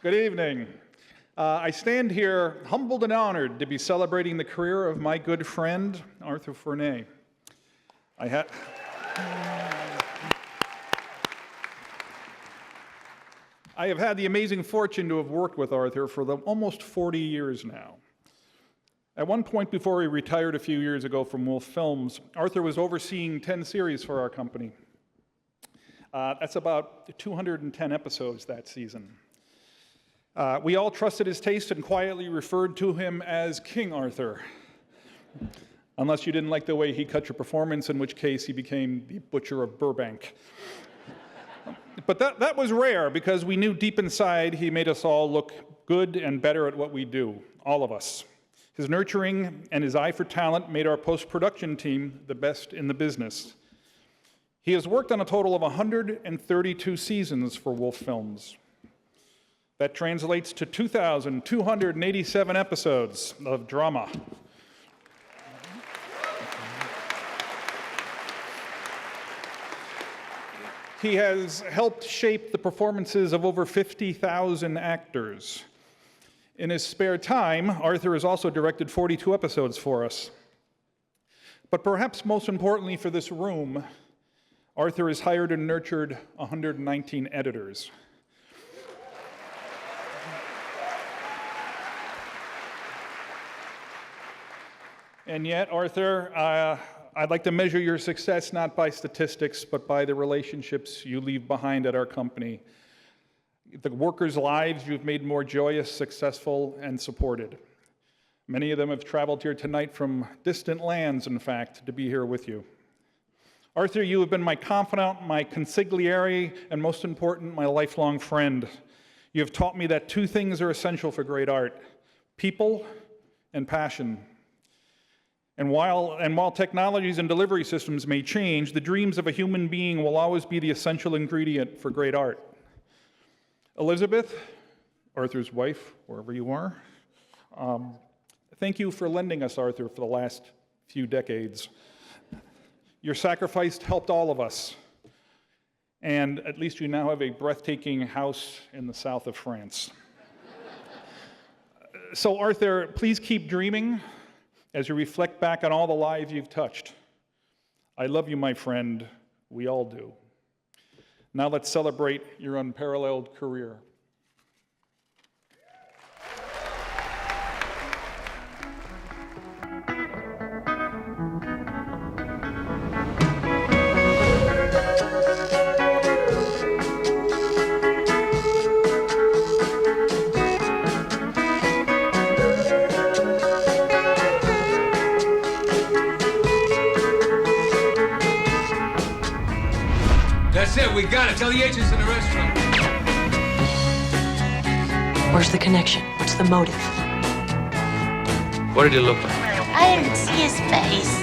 Good evening. I stand here humbled and honored to be celebrating the career of my good friend, Arthur FORNEY. I have had the amazing fortune to have worked with Arthur for almost 40 years now. At one point before he retired a few years ago from Wolf Films, Arthur was overseeing 10 series for our company. That's about 210 episodes that season. We all trusted his taste and quietly referred to him as King Arthur, unless you didn't like the way he cut your performance, in which case he became the Butcher of Burbank. But that was rare, because we knew deep inside he made us all look good and better at what we do, all of us. His nurturing and his eye for talent made our post-production team the best in the business. He has worked on a total of 132 seasons for Wolf Films. That translates to 2,287 episodes of drama. He has helped shape the performances of over 50,000 actors. In his spare time, Arthur has also directed 42 episodes for us. But perhaps most importantly for this room, Arthur has hired and nurtured 119 editors. And yet, Arthur, I'd like to measure your success not by statistics, but by the relationships you leave behind at our company. The workers' lives you've made more joyous, successful, and supported. Many of them have traveled here tonight from distant lands, in fact, to be here with you. Arthur, you have been my confidant, my consigliere, and most important, my lifelong friend. You have taught me that two things are essential for great art: people and passion. And while technologies and delivery systems may change, the dreams of a human being will always be the essential ingredient for great art. Elizabeth, Arthur's wife, wherever you are, thank you for lending us Arthur for the last few decades. Your sacrifice helped all of us, and at least you now have a breathtaking house in the south of France. So Arthur, please keep dreaming as you reflect back on all the lives you've touched. I love you, my friend. We all do. Now let's celebrate your unparalleled career. That's it, we got it. Tell the agents in the restaurant. Where's the connection? What's the motive? What did he look like? I didn't see his face.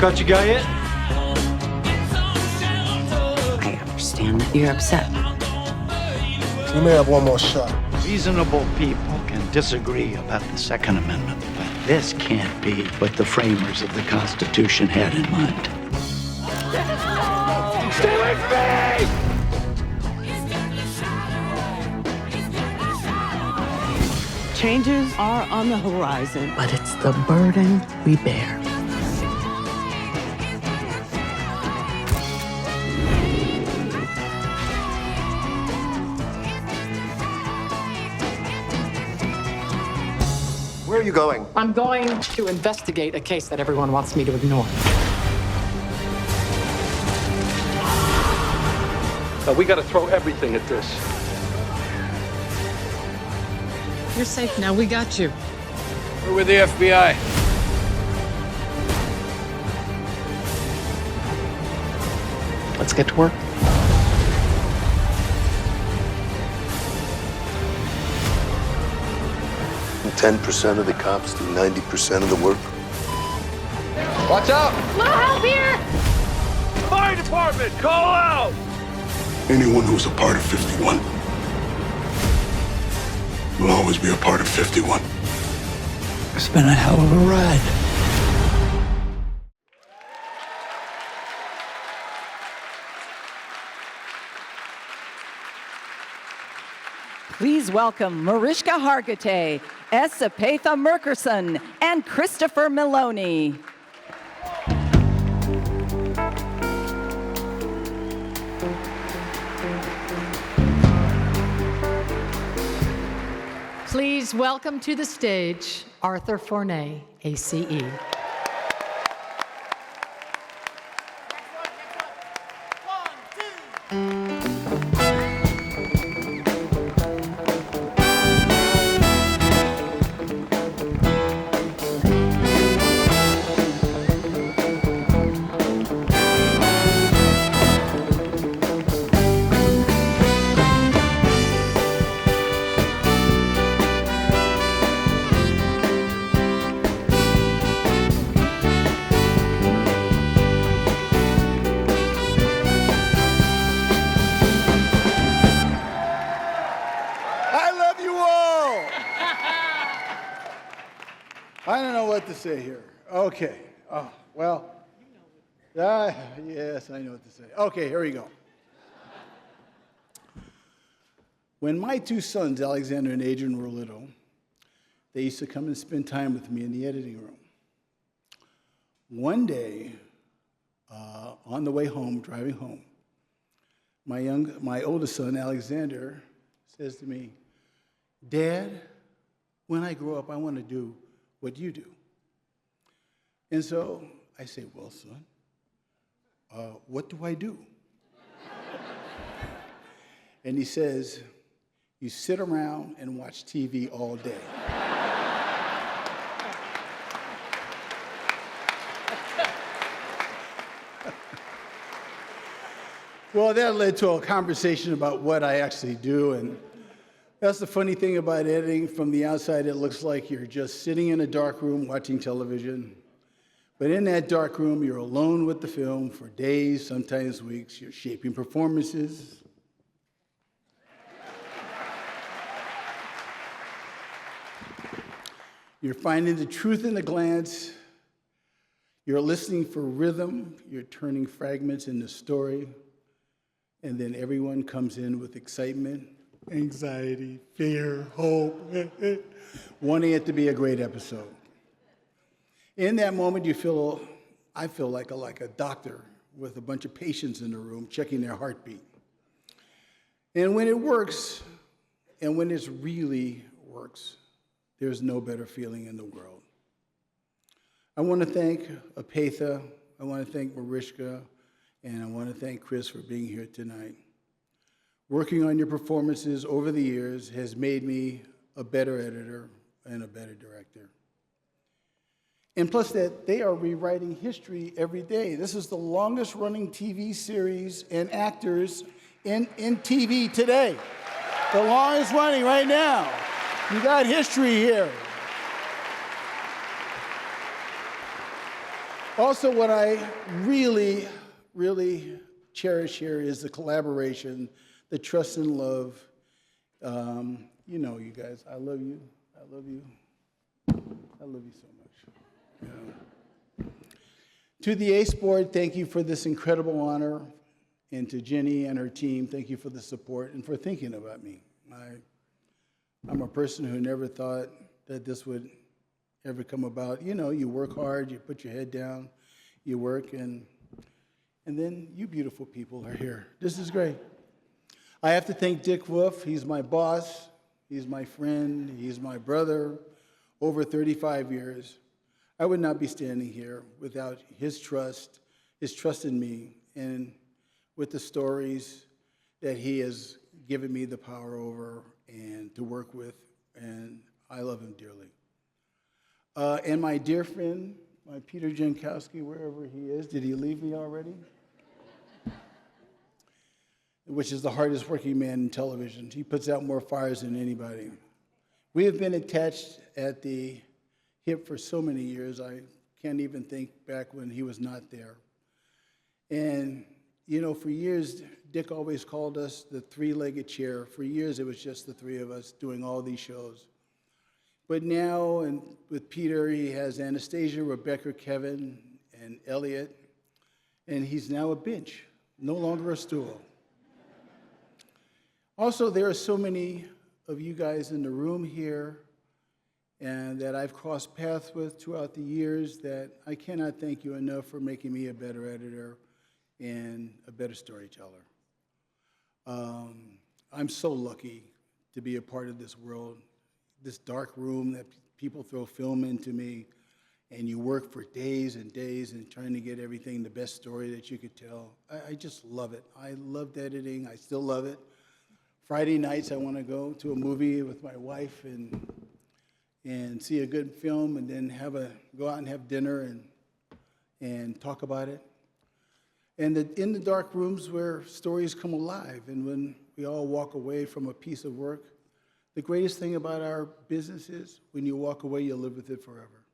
Got your guy yet? I understand that you're upset. We may have one more shot. Reasonable people can disagree about the Second Amendment, but this can't be what the framers of the Constitution had in mind. Stay away from me! Changes are on the horizon. But it's the burden we bear. Where are you going? I'm going to investigate a case that everyone wants me to ignore. We gotta throw everything at this. You're safe now. We got you. We're with the FBI. Let's get to work. And 10% of the cops do 90% of the work. Watch out! No help here! Fire department, call out! Anyone who's a part of 51 will always be a part of 51. It's been a hell of a ride. Please welcome Mariska Hargitay, Esapatha Merkerson, and Christopher Maloney. Please welcome to the stage Arthur FORNEY, ACE. I don't know what to say here. Okay. Oh, well. Yes, I know what to say. Okay, here we go. When my two sons, Alexander and Adrian, were little, they used to come and spend time with me in the editing room. One day, on the way home, driving home, my oldest son, Alexander, says to me, "Dad, when I grow up, I want to do what you do." And so I say, "Well, son, what do I do?" And he says, "You sit around and watch TV all day." Well, that led to a conversation about what I actually do, and that's the funny thing about editing. From the outside, it looks like you're just sitting in a dark room watching television. But in that dark room, you're alone with the film for days, sometimes weeks. You're shaping performances. You're finding the truth in a glance. You're listening for rhythm. You're turning fragments into story. And then everyone comes in with excitement, anxiety, fear, hope, wanting it to be a great episode. In that moment, I feel like a doctor with a bunch of patients in the room checking their heartbeat. And when it works, and when it really works, there's no better feeling in the world. I want to thank Apatha, I want to thank Mariska, and I want to thank Chris for being here tonight. Working on your performances over the years has made me a better editor and a better director. And plus that they are rewriting history every day. This is the longest running TV series and actors in TV today. The longest running right now. You got history here. Also, what I really cherish here is the collaboration, the trust and love. You know, you guys, I love you. I love you. I love you so much. Yeah. To the ACE Board, thank you for this incredible honor. And to Jenny and her team, thank you for the support and for thinking about me. I'm a person who never thought that this would ever come about. You know, you work hard, you put your head down, you work, and then you beautiful people are here. This is great. I have to thank Dick Wolf. He's my boss. He's my friend. He's my brother. Over 35 years. I would not be standing here without his trust in me, and with the stories that he has given me the power over and to work with, and I love him dearly. And my dear friend, my Peter Jankowski, wherever he is, did he leave me already? Which is the hardest working man in television. He puts out more fires than anybody. We have been attached at the hip for so many years, I can't even think back when he was not there. And, you know, for years, Dick always called us the three-legged chair. For years, it was just the three of us doing all these shows. But now, and with Peter, he has Anastasia, Rebecca, Kevin, and Elliot, and he's now a bench, no longer a stool. Also, there are so many of you guys in the room here and that I've crossed paths with throughout the years that I cannot thank you enough for making me a better editor and a better storyteller. I'm so lucky to be a part of this world, this dark room that people throw film into me, and you work for days and days and trying to get everything, the best story that you could tell. I just love it. I loved editing. I still love it. Friday nights, I want to go to a movie with my wife and see a good film, and then go out and have dinner and talk about it. And in the dark rooms where stories come alive, and when we all walk away from a piece of work, the greatest thing about our business is when you walk away, you'll live with it forever.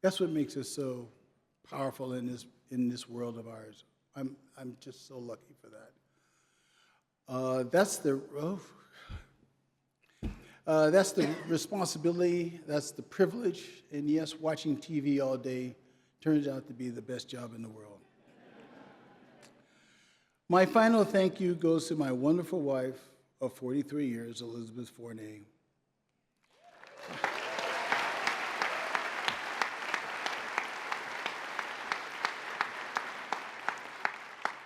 That's what makes us so powerful in this world of ours. I'm just so lucky for that. That's the responsibility, that's the privilege, and yes, watching TV all day turns out to be the best job in the world. My final thank you goes to my wonderful wife of 43 years, Elizabeth FORNEY.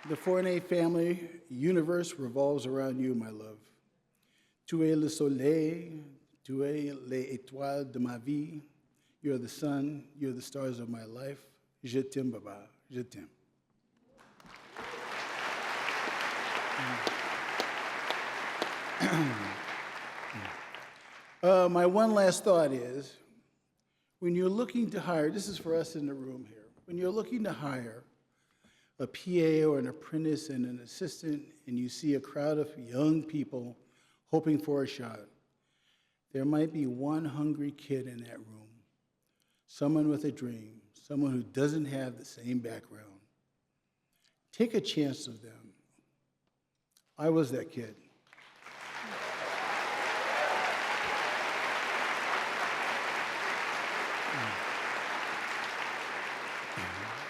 The FORNEY family universe revolves around you, my love. Tu es le soleil, tu es les étoiles de ma vie. You're the sun, you're the stars of my life. Je t'aime, Baba, je t'aime. My one last thought is, when you're looking to hire, this is for us in the room here, when you're looking to hire a PA or an apprentice and an assistant, and you see a crowd of young people hoping for a shot, there might be one hungry kid in that room, someone with a dream, someone who doesn't have the same background. Take a chance of them. I was that kid.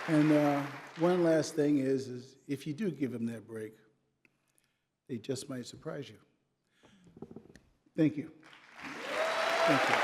And one last thing is if you do give them that break, they just might surprise you. Thank you. Thank you.